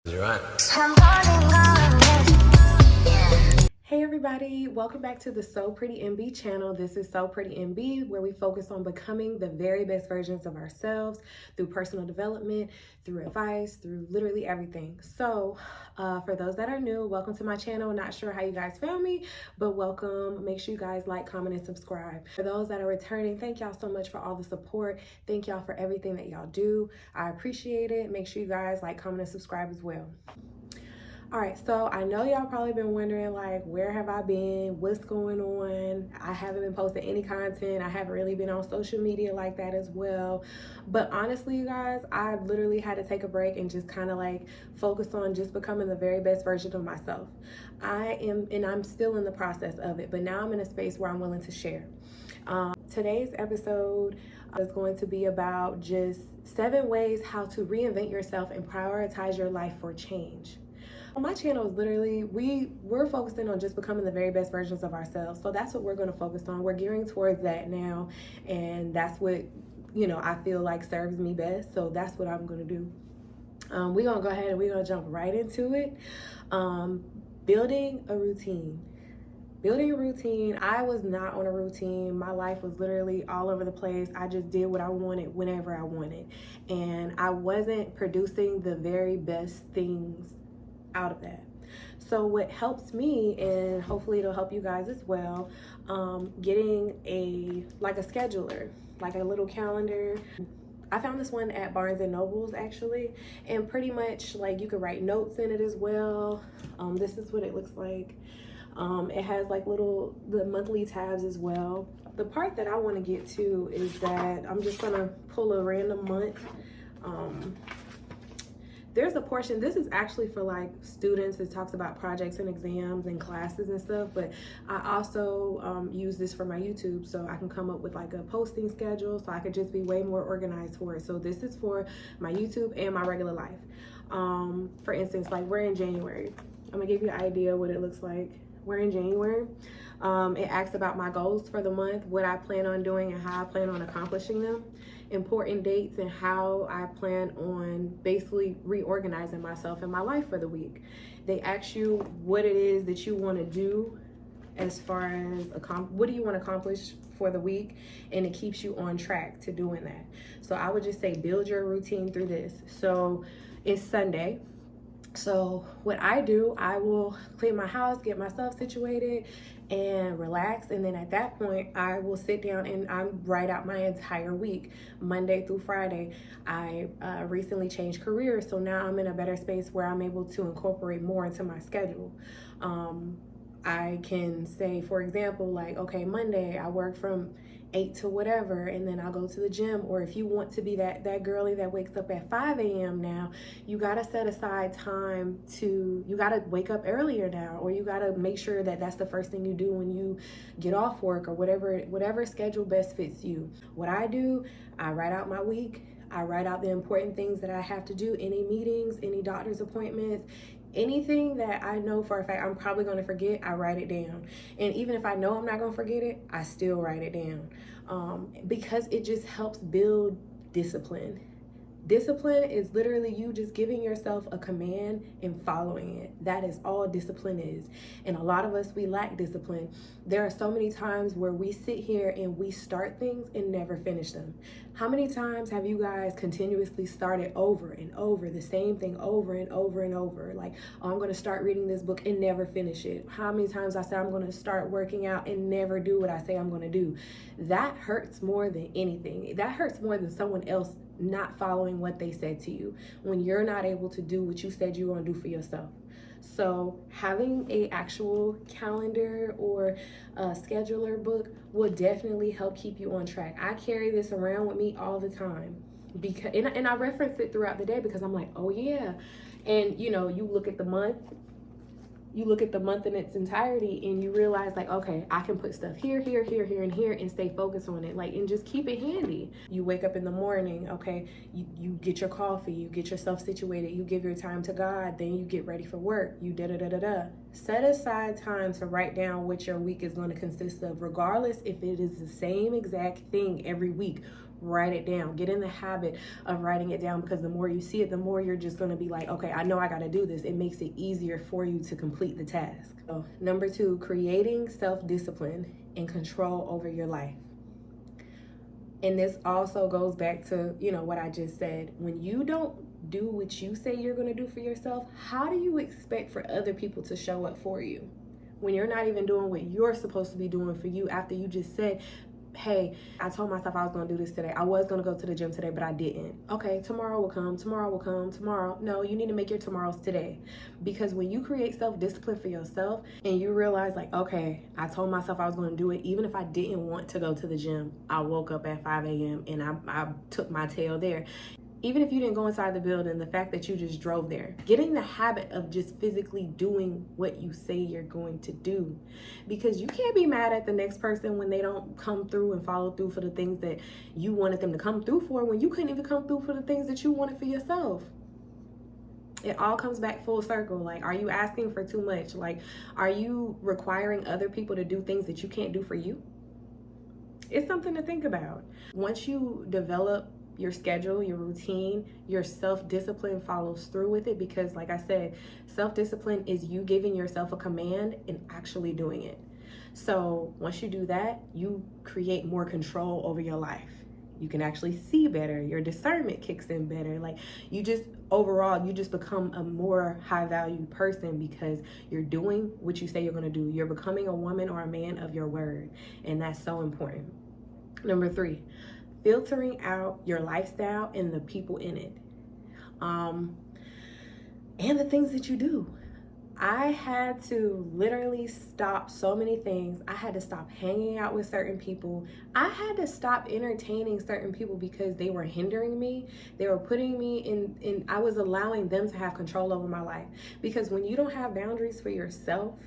You're right. Hey everybody, welcome back to the So Pretty MB channel. This is So Pretty MB, where we focus on becoming the very best versions of ourselves through personal development, through advice, through literally everything. So for those that are new, welcome to my channel. Not sure how you guys found me, but welcome. Make sure you guys like, comment, and subscribe. For those that are returning, thank y'all so much for all the support. Thank y'all for everything that y'all do. I appreciate it. Make sure you guys like, comment, and subscribe as well. All right, so I know y'all probably been wondering, like, where have I been? What's going on? I haven't been posting any content. I haven't really been on social media like that as well. But honestly, you guys, I literally had to take a break and just kind of like focus on just becoming the very best version of myself. I'm still in the process of it, but now I'm in a space where I'm willing to share. Today's episode is going to be about just 7 ways how to reinvent yourself and prioritize your life for change. My channel is literally, we're focusing on just becoming the very best versions of ourselves. So that's what we're going to focus on. We're gearing towards that now. And that's what, I feel like serves me best. So that's what I'm going to do. We're going to go ahead and we're going to jump right into it. Building a routine. Building a routine. I was not on a routine. My life was literally all over the place. I just did what I wanted whenever I wanted. And I wasn't producing the very best things out of that. So what helps me, and hopefully it'll help you guys as well, getting a scheduler, like a little calendar. I found this one at Barnes and Nobles actually, and pretty much like you could write notes in it as well. This is what it looks like. It has like the monthly tabs as well. The part that I want to get to is that I'm just gonna pull a random month. There's a portion, this is actually for like students. It talks about projects and exams and classes and stuff, but I also use this for my YouTube, so I can come up with like a posting schedule, so I could just be way more organized for it. So this is for my YouTube and my regular life. For instance, like we're in January. I'm gonna give you an idea what it looks like. We're in January. It asks about my goals for the month, what I plan on doing and how I plan on accomplishing them, important dates, and how I plan on basically reorganizing myself and my life for the week. They ask you what it is that you want to do as far as what do you want to accomplish for the week, and it keeps you on track to doing that. So I would just say build your routine through this. So it's Sunday. So what I do, I will clean my house, get myself situated, and relax. And then at that point, I will sit down and I write out my entire week, Monday through Friday. I recently changed careers, so now I'm in a better space where I'm able to incorporate more into my schedule. I can say, for example, like, okay, Monday I work from 8 to whatever, and then I'll go to the gym. Or if you want to be that girly that wakes up at 5 a.m. now, you gotta set aside time you gotta wake up earlier now, or you gotta make sure that that's the first thing you do when you get off work, or whatever schedule best fits you. What I do, I write out my week. I write out the important things that I have to do, any meetings, any doctor's appointments, anything that I know for a fact I'm probably going to forget, I write it down. And even if I know I'm not going to forget it, I still write it down, because it just helps build discipline. Discipline is literally you just giving yourself a command and following it. That is all discipline is. And a lot of us, we lack discipline. There are so many times where we sit here and we start things and never finish them. How many times have you guys continuously started over and over the same thing over and over and over? Like, oh, I'm going to start reading this book and never finish it. How many times I said I'm going to start working out and never do what I say I'm going to do? That hurts more than anything. That hurts more than someone else not following what they said to you, when you're not able to do what you said you were going to do for yourself. So having a actual calendar or a scheduler book will definitely help keep you on track. I carry this around with me all the time, because and I reference it throughout the day, because I'm like, oh yeah. And you look at the month, in its entirety, and you realize, like, okay, I can put stuff here, here, here, here, and here, and stay focused on it, like, and just keep it handy. You wake up in the morning, okay, you get your coffee, you get yourself situated, you give your time to God, then you get ready for work, you da-da-da-da-da. Set aside time to write down what your week is going to consist of, regardless if it is the same exact thing every week. write it down. Get in the habit of writing it down, because the more you see it, the more you're just going to be like, okay, I know I got to do this. It makes it easier for you to complete the task. So, number 2, creating self-discipline and control over your life. And this also goes back to, what I just said. When you don't do what you say you're going to do for yourself, how do you expect for other people to show up for you when you're not even doing what you're supposed to be doing for you, after you just said, hey, I told myself I was going to do this today. I was going to go to the gym today, but I didn't. Okay, tomorrow will come. Tomorrow will come. Tomorrow. No, you need to make your tomorrows today. Because when you create self-discipline for yourself and you realize, like, okay, I told myself I was going to do it. Even if I didn't want to go to the gym, I woke up at 5 a.m. and I took my tail there. Even if you didn't go inside the building, the fact that you just drove there, getting the habit of just physically doing what you say you're going to do. Because you can't be mad at the next person when they don't come through and follow through for the things that you wanted them to come through for, when you couldn't even come through for the things that you wanted for yourself. It all comes back full circle. Like, are you asking for too much? Like, are you requiring other people to do things that you can't do for you? It's something to think about. Once you develop your schedule, your routine, your self-discipline follows through with it, because like I said, self-discipline is you giving yourself a command and actually doing it. So once you do that, you create more control over your life. You can actually see better. Your discernment kicks in better. Like, you just overall, you just become a more high value person because you're doing what you say you're going to do. You're becoming a woman or a man of your word. And that's so important. Number 3, filtering out your lifestyle and the people in it, and the things that you do. I had to literally stop so many things. I had to stop hanging out with certain people. I had to stop entertaining certain people because they were hindering me. They were putting me in I was allowing them to have control over my life. Because when you don't have boundaries for yourself,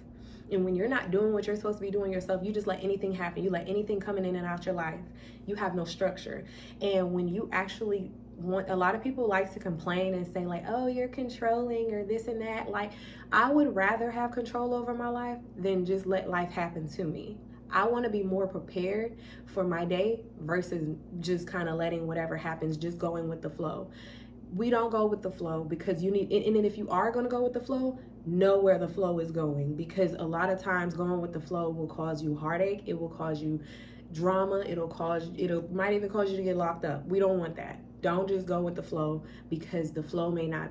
and when you're not doing what you're supposed to be doing yourself, you just let anything happen. You let anything coming in and out your life. You have no structure. And when you actually a lot of people like to complain and say, like, oh, you're controlling or this and that. Like, I would rather have control over my life than just let life happen to me. I want to be more prepared for my day versus just kind of letting whatever happens, just going with the flow. We don't go with the flow, because you need, and then if you are going to go with the flow, know where the flow is going, because a lot of times going with the flow will cause you heartache. It will cause you drama. It might even cause you to get locked up. We don't want that. Don't just go with the flow, because the flow may not,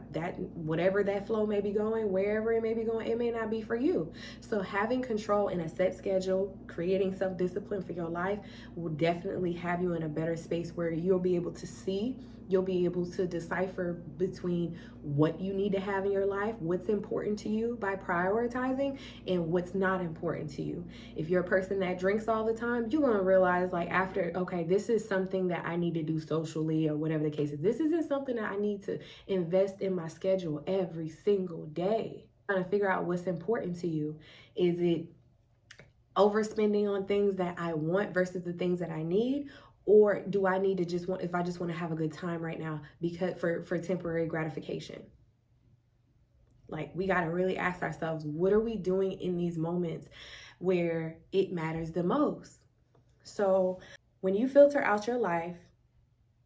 whatever that flow may be going, wherever it may be going, it may not be for you. So having control in a set schedule, creating self-discipline for your life will definitely have you in a better space where you'll be able to see, you'll be able to decipher between what you need to have in your life, what's important to you by prioritizing, and what's not important to you. If you're a person that drinks all the time, you're going to realize, like, after, okay, this is something that I need to do socially or whatever the case is. This isn't something that I need to invest in my schedule every single day. Trying to figure out what's important to you. Is it overspending on things that I want versus the things that I need? Or do I need to if I just want to have a good time right now because for temporary gratification? Like, we got to really ask ourselves, what are we doing in these moments where it matters the most? So when you filter out your life,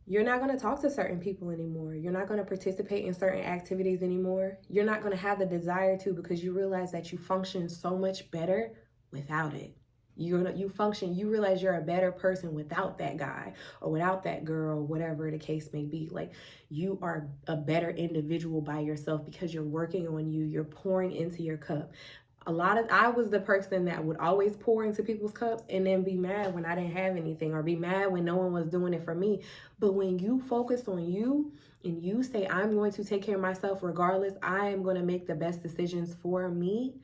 you're not going to talk to certain people anymore. You're not going to participate in certain activities anymore. You're not going to have the desire to, because you realize that you function so much better without it. You realize you're a better person without that guy or without that girl, whatever the case may be. Like, you are a better individual by yourself because you're working on you. You're pouring into your cup. I was the person that would always pour into people's cups and then be mad when I didn't have anything, or be mad when no one was doing it for me. But when you focus on you and you say, I'm going to take care of myself regardless, I am going to make the best decisions for me,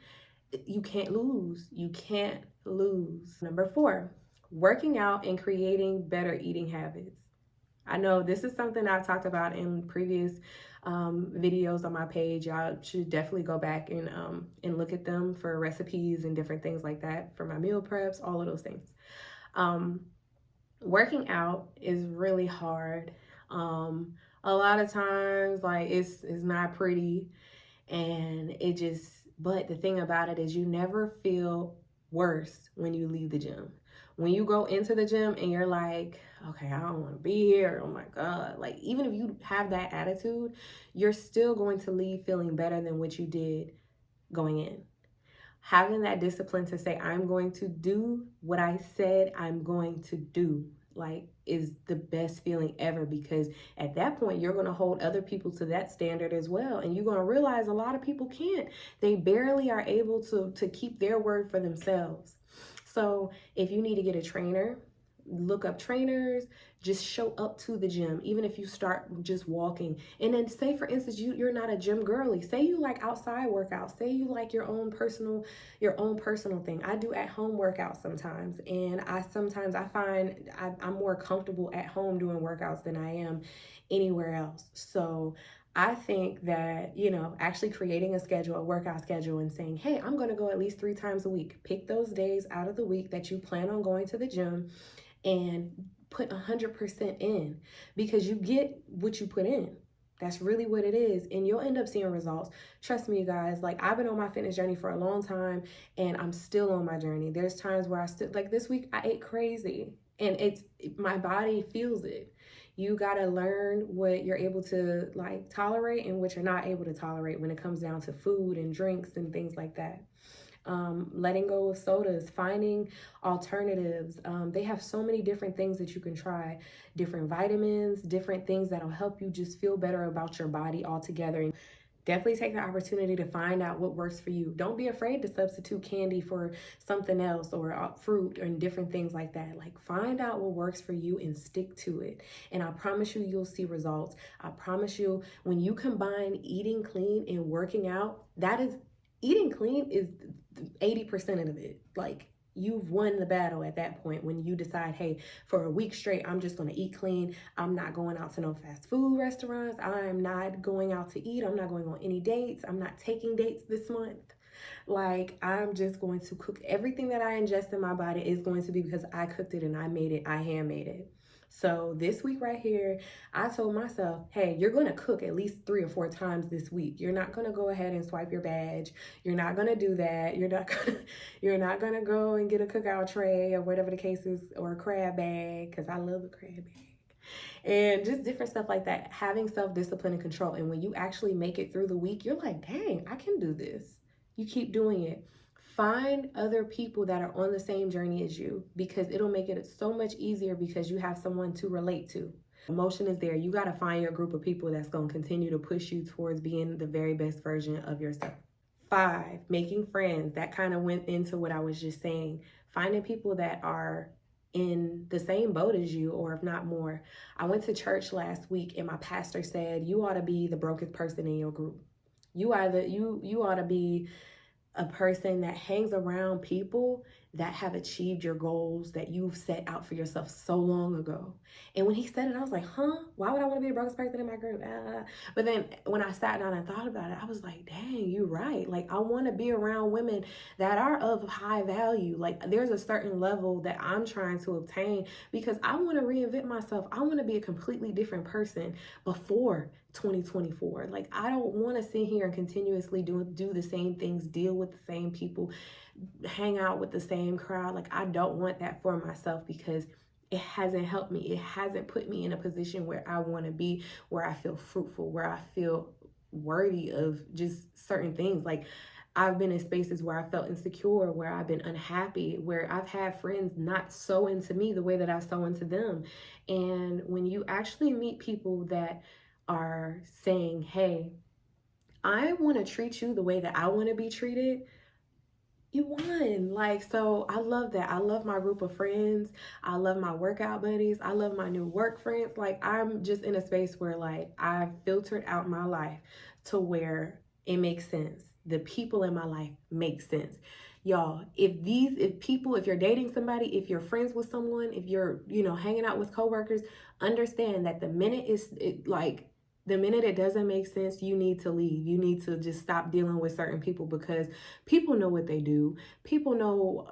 you can't lose. You can't lose. Number 4, working out and creating better eating habits. I know this is something I've talked about in previous videos on my page. Y'all should definitely go back and look at them for recipes and different things like that, for my meal preps, all of those things. Working out is really hard. A lot of times, like, it's not pretty, and but the thing about it is you never feel worse when you leave the gym. When you go into the gym and you're like, okay, I don't want to be here. Oh my God. Like, even if you have that attitude, you're still going to leave feeling better than what you did going in. Having that discipline to say, I'm going to do what I said I'm going to do, like, is the best feeling ever, because at that point you're going to hold other people to that standard as well, and you're going to realize a lot of people can't. They barely are able to keep their word for themselves. So if you need to get a trainer, look up trainers, just show up to the gym, even if you start just walking. And then say, for instance, you're not a gym girly. Say you like outside workouts. Say you like your own personal thing. I do at home workouts sometimes, and I find I'm more comfortable at home doing workouts than I am anywhere else. So I think that, actually creating a schedule, a workout schedule, and saying, hey, I'm going to go at least 3 times a week. Pick those days out of the week that you plan on going to the gym and put 100% in, because you get what you put in. That's really what it is. And you'll end up seeing results. Trust me, you guys. Like, I've been on my fitness journey for a long time, and I'm still on my journey. There's times where like this week, I ate crazy, and my body feels it. You got to learn what you're able to like tolerate and what you're not able to tolerate when it comes down to food and drinks and things like that. Letting go of sodas, finding alternatives. They have so many different things that you can try, different vitamins, different things that'll help you just feel better about your body altogether. And definitely take the opportunity to find out what works for you. Don't be afraid to substitute candy for something else, or fruit and different things like that. Like, find out what works for you and stick to it. And I promise you, you'll see results. I promise you, when you combine eating clean and working out, eating clean is 80% of it. Like, you've won the battle at that point when you decide, hey, for a week straight, I'm just going to eat clean. I'm not going out to no fast food restaurants. I'm not going out to eat. I'm not going on any dates. I'm not taking dates this month. Like, I'm just going to cook. Everything that I ingest in my body is going to be because I cooked it and I made it. I handmade it. So this week right here, I told myself, hey, you're going to cook at least 3 or 4 times this week. You're not going to go ahead and swipe your badge. You're not going to do that. You're not going to go and get a cookout tray or whatever the case is, or a crab bag, because I love the crab bag. And just different stuff like that. Having self-discipline and control. And when you actually make it through the week, you're like, dang, I can do this. You keep doing it. Find other people that are on the same journey as you, because it'll make it so much easier, because you have someone to relate to. Emotion is there. You got to find your group of people that's going to continue to push you towards being the very best version of yourself. 5, making friends. That kind of went into what I was just saying. Finding people that are in the same boat as you, or if not more. I went to church last week, and my pastor said, you ought to be the brokest person in your group. You ought to be a person that hangs around people that have achieved your goals that you've set out for yourself so long ago. And when he said it, I was like, why would I want to be the brokest person in my group? But then when I sat down and thought about it, I was like, dang, you're right. Like, I want to be around women that are of high value. Like, there's a certain level that I'm trying to obtain, because I want to reinvent myself. I want to be a completely different person before 2024. Like, I don't want to sit here and continuously do the same things, deal with the same people, hang out with the same crowd. Like, I don't want that for myself, because it hasn't helped me. It hasn't put me in a position where I want to be, where I feel fruitful, where I feel worthy of just certain things. Like, I've been in spaces where I felt insecure, where I've been unhappy, where I've had friends not so into me the way that I so into them. And when you actually meet people that are saying, hey, I want to treat you the way that I want to be treated, you won. Like, so I love that. I love my group of friends. I love my workout buddies. I love my new work friends. Like, I'm just in a space where, like, I've filtered out my life to where it makes sense. The people in my life make sense. Y'all, if you're dating somebody, if you're friends with someone, if you're, hanging out with coworkers, understand that the minute it doesn't make sense, you need to leave. You need to just stop dealing with certain people, because people know what they do. People know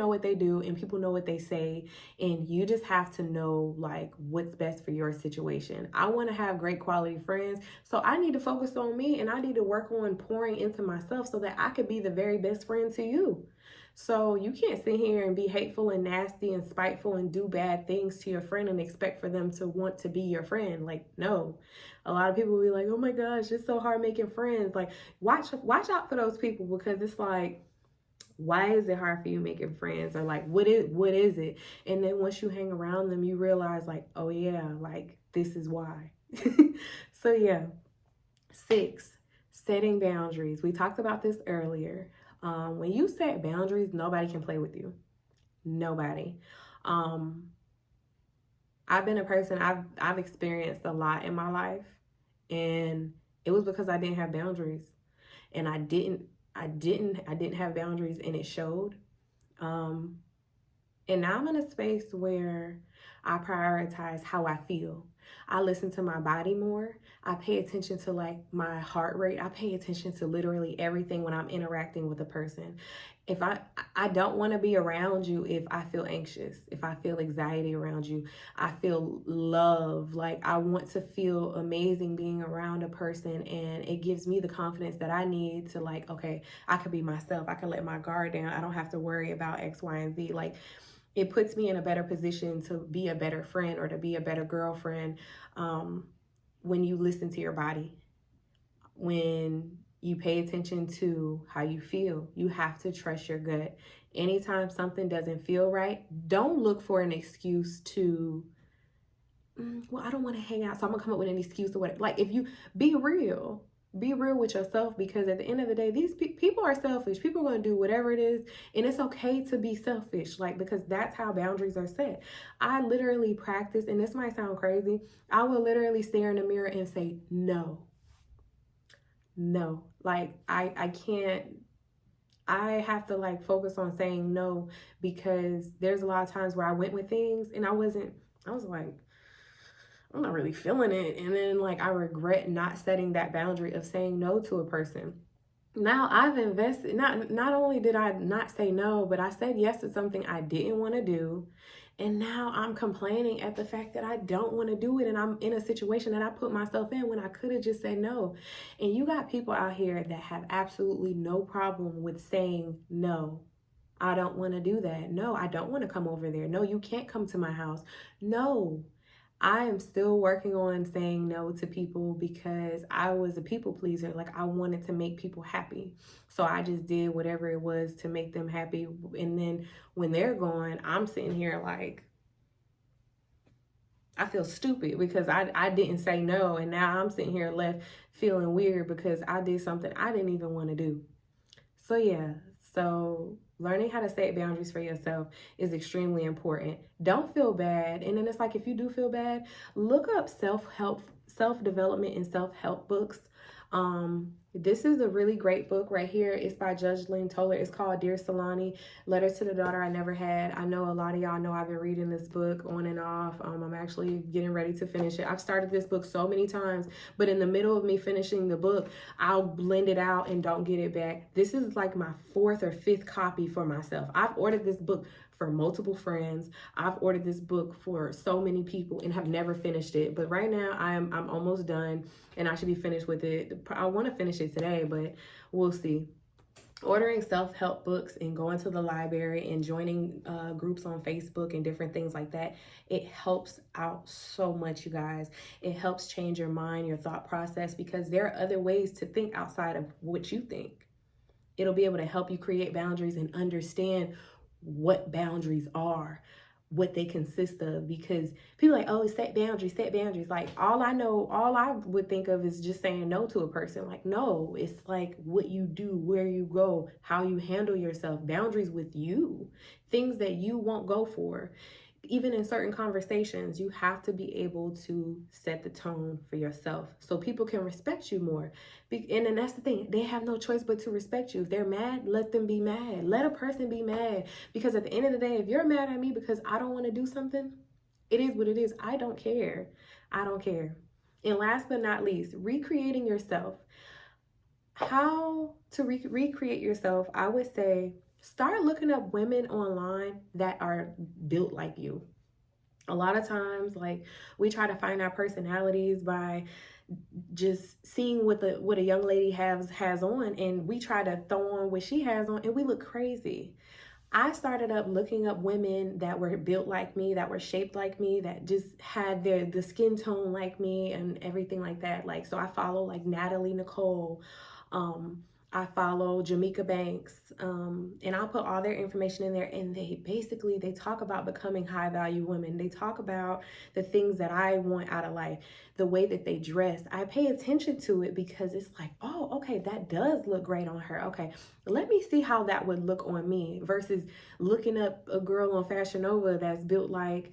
what they do, and people know what they say, and you just have to know, like, what's best for your situation. I want to have great quality friends, so I need to focus on me, and I need to work on pouring into myself so that I could be the very best friend to you. So you can't sit here and be hateful and nasty and spiteful and do bad things to your friend and expect for them to want to be your friend. Like, no. A lot of people will be like, oh my gosh, it's so hard making friends. Like, watch out for those people, because it's like, why is it hard for you making friends? Or like, what is it? And then once you hang around them, you realize like, oh yeah, like this is why. So yeah. 6, setting boundaries. We talked about this earlier. When you set boundaries, nobody can play with you. Nobody. I've been a person, I've experienced a lot in my life, and it was because I didn't have boundaries. And I didn't have boundaries, and it showed. And now I'm in a space where I prioritize how I feel. I listen to my body more. I pay attention to like my heart rate. I pay attention to literally everything when I'm interacting with a person. If I don't want to be around you if I feel anxious, if I feel anxiety around you, I feel love. Like I want to feel amazing being around a person, and it gives me the confidence that I need to like, okay, I can be myself. I can let my guard down. I don't have to worry about X, Y, and Z. Like, it puts me in a better position to be a better friend or to be a better girlfriend, when you listen to your body, when you pay attention to how you feel. You have to trust your gut. Anytime something doesn't feel right, don't look for an excuse to, well, I don't want to hang out, so I'm gonna come up with an excuse or whatever. Like, if you be real with yourself, because at the end of the day, these people are selfish. People are going to do whatever it is, and it's okay to be selfish, like, because that's how boundaries are set. I literally practice, and this might sound crazy, I will literally stare in the mirror and say no. Like, I can't, I have to like focus on saying no, because there's a lot of times where I went with things and I was like, I'm not really feeling it. And then like I regret not setting that boundary of saying no to a person. Now I've invested, not only did I not say no, but I said yes to something I didn't want to do. And now I'm complaining at the fact that I don't want to do it, and I'm in a situation that I put myself in when I could have just said no. And you got people out here that have absolutely no problem with saying no. I don't want to do that. No, I don't want to come over there. No, you can't come to my house. No. I am still working on saying no to people because I was a people pleaser. Like, I wanted to make people happy. So I just did whatever it was to make them happy. And then when they're gone, I'm sitting here like, I feel stupid because I didn't say no. And now I'm sitting here left feeling weird because I did something I didn't even want to do. So yeah, so learning how to set boundaries for yourself is extremely important. Don't feel bad. And then it's like, if you do feel bad, look up self-help, self-development and self-help books. This is a really great book right here. It's by Judge Lynn Toller. It's called Dear Solani, Letters to the Daughter I Never Had. I know a lot of y'all know I've been reading this book on and off. I'm actually getting ready to finish it. I've started this book so many times, but in the middle of me finishing the book, I'll blend it out and don't get it back. This is like my 4th or 5th copy for myself. I've ordered this book for multiple friends. I've ordered this book for so many people and have never finished it. But right now I'm almost done, and I should be finished with it. I want to finish it today, but we'll see. Ordering self-help books and going to the library and joining groups on Facebook and different things like that, it helps out so much, you guys. It helps change your mind, your thought process, because there are other ways to think outside of what you think. It'll be able to help you create boundaries and understand what boundaries are, what they consist of, because people are like, oh, set boundaries. Like, all I would think of is just saying no to a person. Like, no, it's like what you do, where you go, how you handle yourself, boundaries with you, things that you won't go for. Even in certain conversations, you have to be able to set the tone for yourself so people can respect you more. And then that's the thing. They have no choice but to respect you. If they're mad, let them be mad. Let a person be mad. Because at the end of the day, if you're mad at me because I don't want to do something, it is what it is. I don't care. And last but not least, recreating yourself. How to recreate yourself, I would say, start looking up women online that are built like you. A lot of times, like, we try to find our personalities by just seeing what a young lady has on, and we try to throw on what she has on, and we look crazy. I started up looking up women that were built like me, that were shaped like me, that just had the skin tone like me and everything like that. Like, so I follow like Natalie Nicole. I follow Jamaica Banks, and I'll put all their information in there. And they talk about becoming high value women. They talk about the things that I want out of life, the way that they dress. I pay attention to it because it's like, oh, okay, that does look great on her. Okay, let me see how that would look on me versus looking up a girl on Fashion Nova that's built like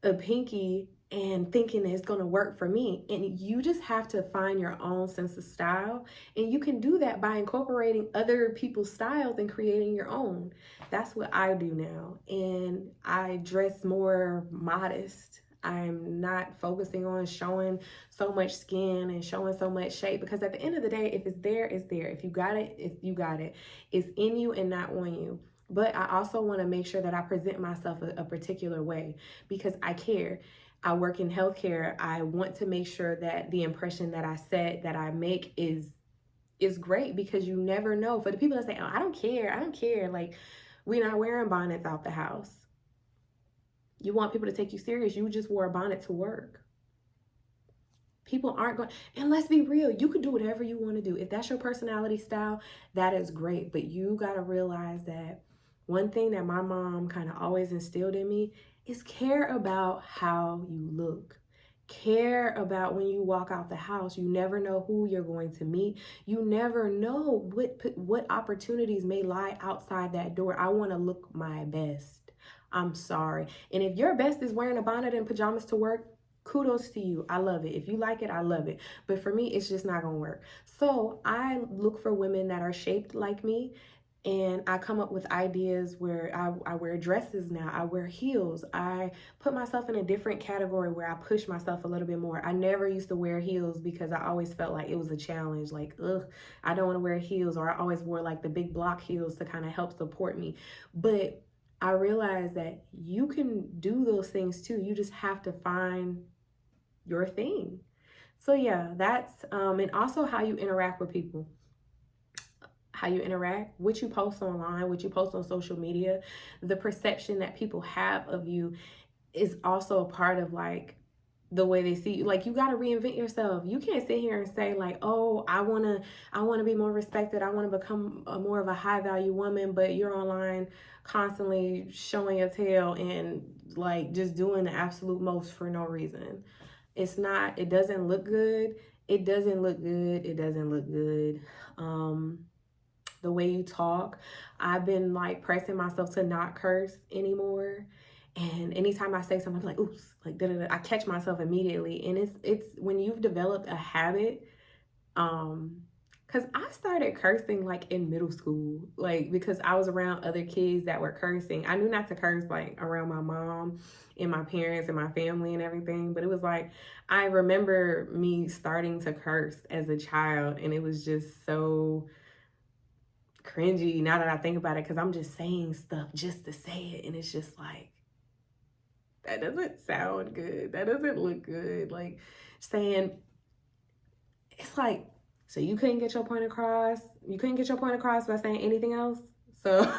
a pinky and thinking that it's going to work for me. And you just have to find your own sense of style. And you can do that by incorporating other people's styles and creating your own. That's what I do now. And I dress more modest. I'm not focusing on showing so much skin and showing so much shape, because at the end of the day, if it's there, it's there. If you got it, if you got it, it's in you and not on you. But I also want to make sure that I present myself a particular way because I care. I work in healthcare. I want to make sure that the impression that I set, that I make is great, because you never know. For the people that say, oh, I don't care. Like, we're not wearing bonnets out the house. You want people to take you serious. You just wore a bonnet to work. People aren't going, and let's be real, you could do whatever you want to do. If that's your personality style, that is great. But you got to realize that one thing that my mom kind of always instilled in me is care about how you look. Care about when you walk out the house. You never know who you're going to meet. You never know what opportunities may lie outside that door. I want to look my best. I'm sorry. And if your best is wearing a bonnet and pajamas to work, kudos to you. I love it. If you like it, I love it. But for me, it's just not going to work. So I look for women that are shaped like me. And I come up with ideas where I wear dresses now. I wear heels. I put myself in a different category where I push myself a little bit more. I never used to wear heels because I always felt like it was a challenge. Like, ugh, I don't want to wear heels. Or I always wore like the big block heels to kind of help support me. But I realized that you can do those things too. You just have to find your thing. So yeah, that's, and also how you interact with people. How you interact, what you post online, what you post on social media, the perception that people have of you is also a part of like the way they see you. Like, you got to reinvent yourself. You can't sit here and say like, oh, I want to be more respected. I want to become more of a high value woman, but you're online constantly showing your tail and like just doing the absolute most for no reason. It doesn't look good. It doesn't look good. It doesn't look good. The way you talk, I've been like pressing myself to not curse anymore. And anytime I say something, I'm like, oops, like da-da-da, I catch myself immediately. And it's when you've developed a habit, because I started cursing like in middle school, like because I was around other kids that were cursing. I knew not to curse like around my mom and my parents and my family and everything, but it was like, I remember me starting to curse as a child, and it was just so cringy now that I think about it, because I'm just saying stuff just to say it, and it's just like, that doesn't sound good, that doesn't look good. Like, saying, it's like, so you couldn't get your point across by saying anything else. So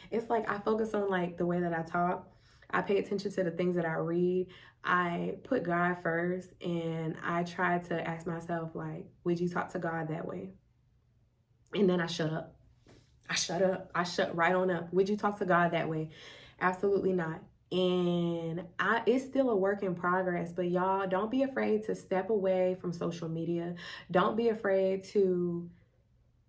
it's like, I focus on like the way that I talk. I pay attention to the things that I read. I put God first, and I try to ask myself like, would you talk to God that way? And then I shut up. I shut right on up. Would you talk to God that way? Absolutely not. And it's still a work in progress, but y'all, don't be afraid to step away from social media. Don't be afraid to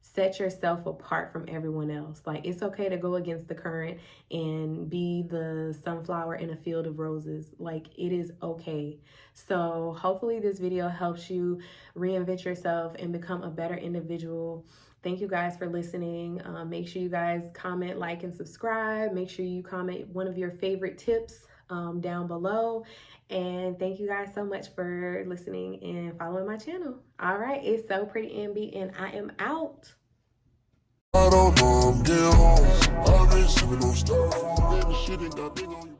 set yourself apart from everyone else. Like, it's okay to go against the current and be the sunflower in a field of roses. Like, it is okay. So hopefully this video helps you reinvent yourself and become a better individual. Thank you guys for listening. Make sure you guys comment, like, and subscribe. Make sure you comment one of your favorite tips down below. And thank you guys so much for listening and following my channel. All right, it's So Pretty MB, and I am out. I don't know, I'm getting home. I've been sipping on stuff. Baby, shit ain't got big on you.